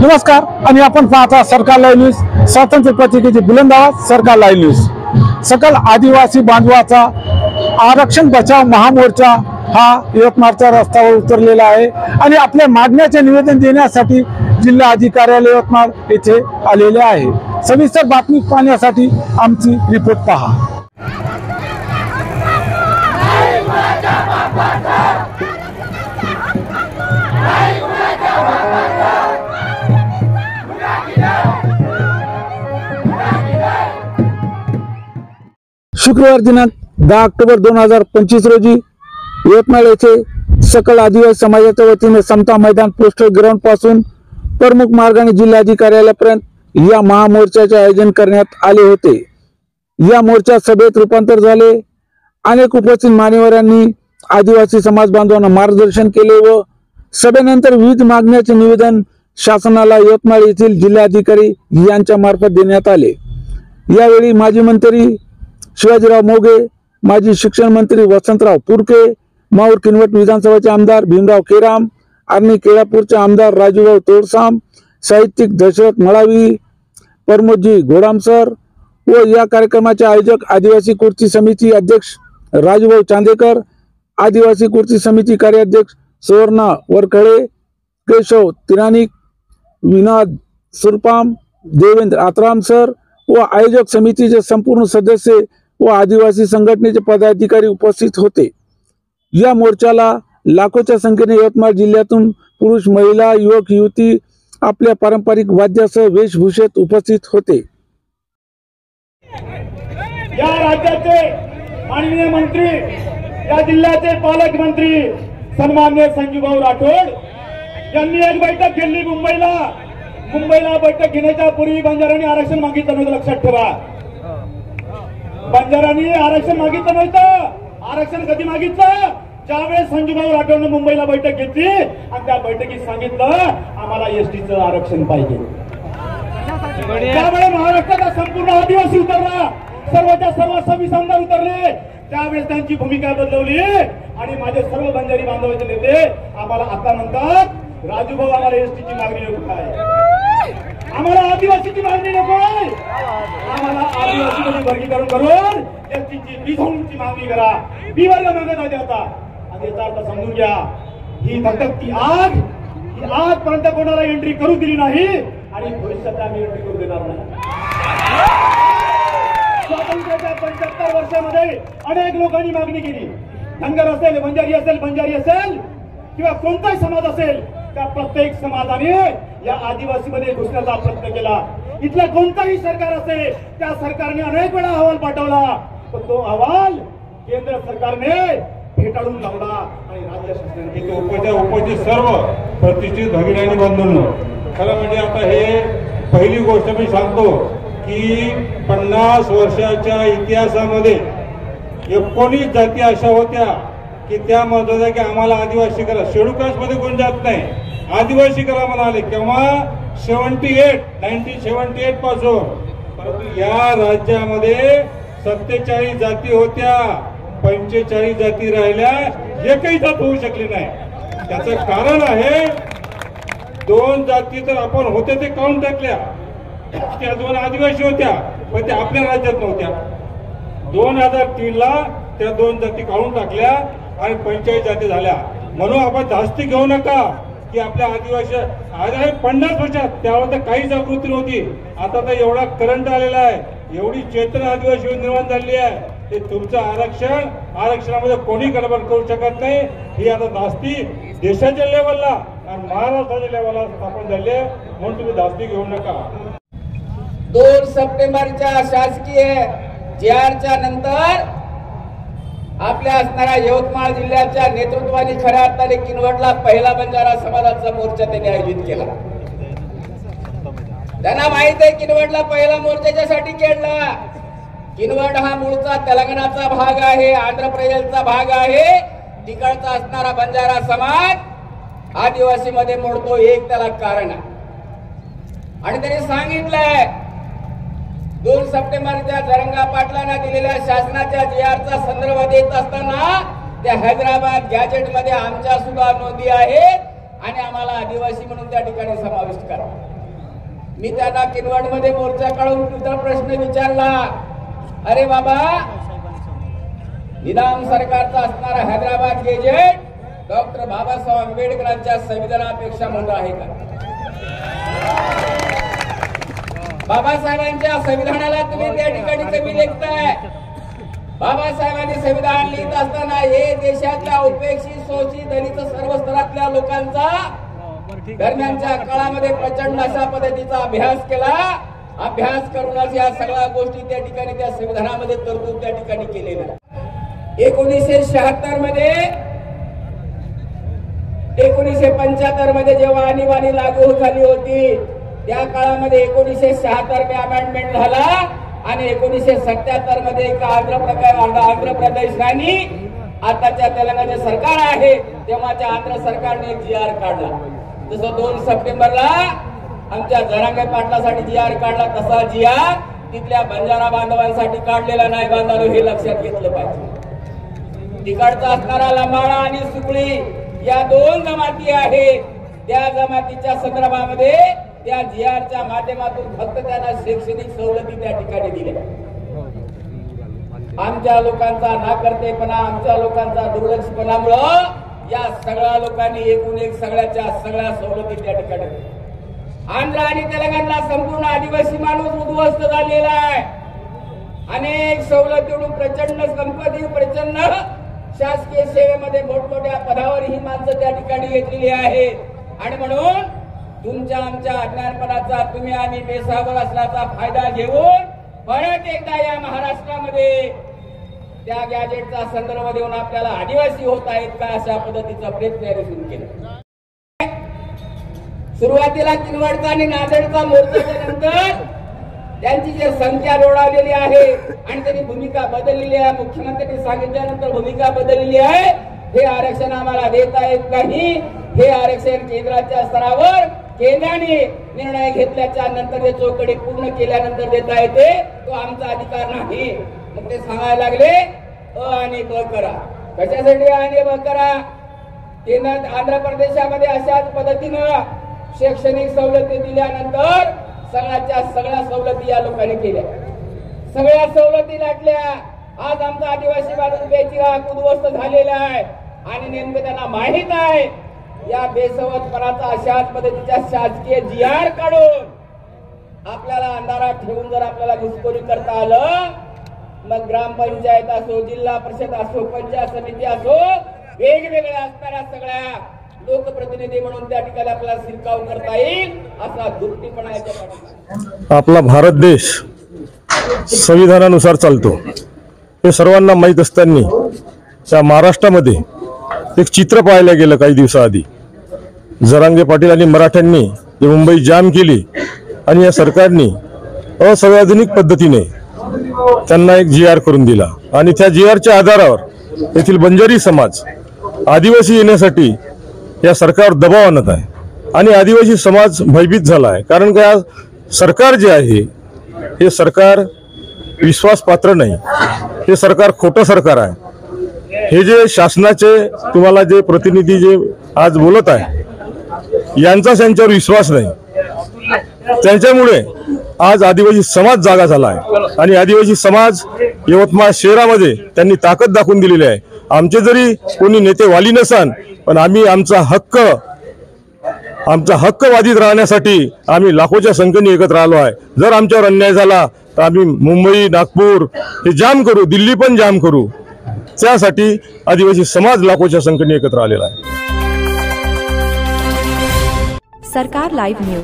नमस्कार आणि आपण पाहता सरकार लाईव्ह न्यूज, स्वातंत्र्य पत्रिकेची बुलंद आवाज सरकार लाईव्ह न्यूज। सकल आदिवासी बांधवाचा आरक्षण बचाव महामोर्चा हा यवतमाळच्या रस्त्यावर उतरलेला आहे आणि आपल्या मागण्याचे निवेदन देण्यासाठी जिल्हा अधिकारी यवतमाळ येथे आलेले आहे। सविस्तर बातमी पाहण्यासाठी आमची रिपोर्ट पहा। शुक्रवार दिनांक 10 ऑक्टोबर 2025 रोजी यवतमाळ येथे सकल आदिवासी समाजाच्या वतीने समता मैदान पोस्टर ग्राउंड पासून प्रमुख मार्गाने जिल्हाधिकारी कार्यालयापर्यंत या महामोर्चाचे आयोजन करण्यात आले होते। या मोर्चा सभेत रूपांतर झाले। अनेक उपस्थित मान्यवरांनी आदिवासी समाज बांधवांना मार्गदर्शन केले व सभेनंतर विविध मागण्याचे निवेदन शासनाला यवतमाळ येथील जिल्हाधिकारी यांच्या मार्फत देण्यात आले। यावेळी माजी मंत्री शिवाजीराव मोघे, माजी शिक्षण मंत्री वसंतराव पुरके, माहूर किनवट विधानसभाचे आमदार भीमराव केराम, आर्णी केळापूरचे आमदार राजूभाऊ तोडसाम, साहित्यिक दशरथ मळावी, प्रमोदजी घोडामसर व या कार्यक्रमाचे आयोजक आदिवासी कुर्ची समिती अध्यक्ष राजूभाऊ चांदेकर, आदिवासी कुर्ची समिती कार्याध्यक्ष सुवर्णा वरखळे, केशव तिरानिक, विनोद सुरपाम, देवेंद्र आत्राम सर व आयोजक समितीचे संपूर्ण सदस्य व आदिवासी संघटनेचे पदाधिकारी उपस्थित होते। या मोर्चाला लाखोच्या संख्येने यवतमाळ जिल्ह्यातून पुरुष, महिला, युवक, युवती आपल्या पारंपरिक वाद्यासह वेशभूषेत उपस्थित होते। या राज्याचे माननीय मंत्री, या जिल्ह्याचे पालकमंत्री सन्माननीय संजूभाऊ राठोड यांनी एक बैठक घेतली मुंबईला बैठक घेण्याच्या पूर्वी बंजारांनी आरक्षण मागितलं नव्हतं, लक्षात ठेवा। बंजारांनी आरक्षण मागितलं नव्हतं। आरक्षण कधी मागितलं? ज्यावेळेस संजूभाऊ राठोडने मुंबईला बैठक घेतली आणि त्या बैठकीत सांगितलं आम्हाला एसटीचं आरक्षण पाहिजे। त्यावेळेस महाराष्ट्राचा संपूर्ण आदिवासी उतरला, सर्वच्या सर्व सव्वीस आमदार उतरले। त्यावेळेस त्यांची भूमिका बदलवली आणि माझे सर्व बंजारी बांधवाचे नेते आम्हाला आता म्हणतात राजूभाऊ आम्हाला एसटीची मागणी नको आहे, आम्हाला आदिवासीची मागणी नको आहे, आम्हाला आदिवासीमध्ये वर्गीकरण करून एसटीची बी मागणी करा, बी वर्ग मागत आहे आता। आणि याचा अर्थ समजून घ्या, ही धकधकती आग ही आजपर्यंत कोणाला एंट्री करू दिली नाही आणि भविष्यात आम्ही एंट्री करू देणार नाही। स्वातंत्र्याच्या 75 वर्षामध्ये अनेक लोकांनी मागणी केली, धनगर असेल, बंजारी असेल किंवा कोणताही समाज असेल, त्या प्रत्येक समाजाने या आदिवासीमध्ये घुसण्याचा प्रयत्न केला। इथला कोणताही सरकार असेल त्या सरकारने अनेक वेळा अहवाल पाठवला, पण तो अहवाल केंद्र सरकारने फेटाळून लावला आणि राज्य शासनाने उपजे सर्व प्रतिष्ठित भगिनी बंधूंनो, खरं म्हणजे आता हे पहिली गोष्ट मी सांगतो की 50 वर्षाच्या इतिहासामध्ये 19 जाती अशा होत्या की त्या म्हणत होत्या की आम्हाला आदिवासी करा। शेड्यूल कास्ट मध्ये कोण जात नाही, आदिवासी करा म्हणाले केव्हा 1978 पासून। परंतु या राज्यामध्ये 47 जाती होत्या, 45 जाती राहिल्या, एकही जात होऊ शकली नाही। त्याचं कारण आहे 2 जाती तर आपण होते ते काढून टाकल्या, त्या 2 आदिवासी होत्या पण त्या आपल्या राज्यात नव्हत्या। 2003 ला त्या 2 जाती काढून टाकल्या आणि 45 जाती झाल्या। म्हणून आपण धास्ती घेऊ नका की आपल्या आदिवासी आज आहे 50 वर्षात त्यावेळेस काही जागृती नव्हती, आता तर एवढा करंट आलेला आहे, एवढी चेतना आदिवासी निर्माण झाली आहे। ते तुमचं आरक्षणामध्ये कोणी गडबड करू शकत नाही। ही आता धास्ती देशाच्या लेवलला आणि महाराष्ट्राच्या लेवलला स्थापन झाली आहे, म्हणून तुम्ही धास्ती घेऊ नका। 2 सप्टेंबरच्या शासकीय JRच्या नंतर आपल्या असणाऱ्या यवतमाळ जिल्ह्याच्या नेतृत्वाने खऱ्या अर्थाने किनवटला पहिला बंजारा समाजाचा मोर्चा त्यांनी आयोजित केला। त्यांना माहित आहे किनवटला पहिला मोर्चाच्यासाठी केला। किनवट हा मूळचा तेलंगणाचा भाग आहे, आंध्र प्रदेशचा भाग आहे। तिकडचा असणारा बंजारा समाज आदिवासी मध्ये मोडतो, एक त्याला कारण आहे। आणि त्यांनी सांगितलंय 2 सप्टेंबरच्या जरंगा पाटलांना दिलेल्या शासनाच्या JRचा संदर्भ देत असताना त्या हैदराबाद गॅजेट मध्ये आमच्या सुद्धा नोंदी आहेत आणि आम्हाला आदिवासी म्हणून त्या ठिकाणी समाविष्ट करा. मी त्यांना किनवटमध्ये मोर्चा काढून दुसरा प्रश्न विचारला, अरे बाबा, निजाम सरकारचा असणारा हैदराबाद गेजेट डॉक्टर बाबासाहेब आंबेडकरांच्या संविधानापेक्षा मोठा आहे का? बाबासाहेबांच्या संविधानाला तुम्ही त्या ठिकाणी कमी लेखताय. बाबासाहेबांनी संविधान लिहित असताना हे देशातल्या उपेक्षित, शोषित, दलित सर्व स्तरातल्या लोकांचा दरम्यानच्या काळामध्ये प्रचंड अशा पद्धतीचा अभ्यास केला. अभ्यास करूनच या सगळ्या गोष्टी त्या ठिकाणी त्या संविधानामध्ये तरतूद त्या ठिकाणी केलेल्या. 1976 मध्ये 1975 मध्ये जेव्हा आणीबाणी लागू झाली होती त्या काळामध्ये 1976 मध्ये अमेंडमेंट झाला आणि 1977 मध्ये आंध्र प्रदेशाने आताच्या तेलंगणाचे सरकार आहे तेव्हाच्या आंध्र सरकारने एक GR काढला. जसं 2 सप्टेंबरला आमच्या जरांगे पाटलासाठी GR काढला तसा GR तिथल्या बंजारा बांधवांसाठी काढलेला नाही. बांधवांनो हे लक्षात घेतलं पाहिजे. तिकडचा असणारा लंबाळा आणि सुकळी या 2 जमाती आहेत. त्या जमातीच्या संदर्भामध्ये त्या GRच्या माध्यमातून फक्त त्यांना शैक्षणिक सवलती त्या ठिकाणी दिल्या. आमच्या लोकांचा नाकर्तेपणा, आमच्या लोकांचा दुर्लक्षपणामुळं या सगळ्या लोकांनी एकूण एक सगळ्या सवलती त्या ठिकाणी. आंध्र आणि तेलंगणाला संपूर्ण आदिवासी माणूस उद्ध्वस्त झालेला आहे. अनेक सवलतीकडून प्रचंड संपत्ती, प्रचंड शासकीय सेवेमध्ये मोठमोठ्या पदावर ही माणसं त्या ठिकाणी घेतलेली आहे. आणि म्हणून तुमच्या आमच्या अज्ञानपणाचा तुम्ही आम्ही बेसावर असल्याचा फायदा घेऊन परत एकदा या महाराष्ट्रामध्ये त्या गॅजेटचा संदर्भ देऊन आपल्याला आदिवासी होत आहेत का अशा पद्धतीचा प्रयत्न याने सुरू केला. सुरुवातीला किनवटचा आणि नांदेडचा मोर्चाच्या नंतर त्यांची जी संख्या लोळावलेली आहे आणि त्यांनी भूमिका बदललेली आहे. मुख्यमंत्र्यांनी सांगितल्यानंतर भूमिका बदललेली आहे. हे आरक्षण आम्हाला देता येत नाही. हे आरक्षण केंद्राच्या स्तरावर केंद्राने निर्णय घेतल्याच्या नंतर ते चौकडी पूर्ण केल्यानंतर देता येते. तो आमचा अधिकार नाही. मग ते सांगायला लागले आणि ब करा. कशासाठी आणि ब करा? केंद्रात आंध्र प्रदेशामध्ये अशाच पद्धतीनं शैक्षणिक सवलती दिल्यानंतर सगळ्या सवलती या लोकांनी केल्या. सगळ्या सवलती लाटल्या. आज आमचा आदिवासी बांधव बेचिराग उद्ध्वस्त झालेला आहे आणि नेमकं त्यांना माहित आहे या बेसवतपणाचा अशाच पद्धतीच्या शासकीय GR काढून आपल्याला अंधारात ठेवून जर आपल्याला घुसखोरी करता आलं मग ग्रामपंचायत असो, जिल्हा परिषद असो, पंचायत समिती असो, वेगवेगळ्या असणाऱ्या सगळ्या लोकप्रतिनिधी म्हणून त्या ठिकाणी आपल्याला शिरकाव करता येईल असा दुर्टीपणा याच्या पाठीमागे. आपला भारत देश संविधानानुसार चालतो हे सर्वांना माहीत असताना त्या महाराष्ट्रामध्ये एक चित्र पाहायला गेलं काही दिवसाआधी. जरांगे पाटील आणि मराठ्यांनी जे मुंबई जाम केली आणि या सरकारने असंवैधानिक पद्धतीने त्यांना एक GR करून दिला आणि त्या GRच्या आधारावर येथील बंजारी समाज आदिवासी येण्यासाठी या सरकारवर दबाव आणत आहे आणि आदिवासी समाज भयभीत झाला आहे. कारण का सरकार जे आहे हे सरकार विश्वासपात्र नाही. हे सरकार खोटं सरकार आहे. हे जे शासनाचे तुम्हाला जे प्रतिनिधी जे आज बोलत आहे यांचा त्यांच्यावर विश्वास नाही. त्यांच्यामुळे आज आदिवासी समाज जागा झाला आहे आणि आदिवासी समाज यवतमाळ शहरामध्ये त्यांनी ताकद दाखवून दिलेली आहे. आमचे जरी कोणी नेते वाली नसान पण आम्ही आमचा हक्क वादित राहण्यासाठी आम्ही लाखोच्या संख्येने एकत्र आलो आहे. जर आमच्यावर अन्याय झाला तर आम्ही मुंबई, नागपूर हे जाम करू, दिल्ली पण जाम करू. त्यासाठी आदिवासी समाज लाखोच्या संख्येने एकत्र आलेला आहे. सरकार लाईव्ह न्यूज.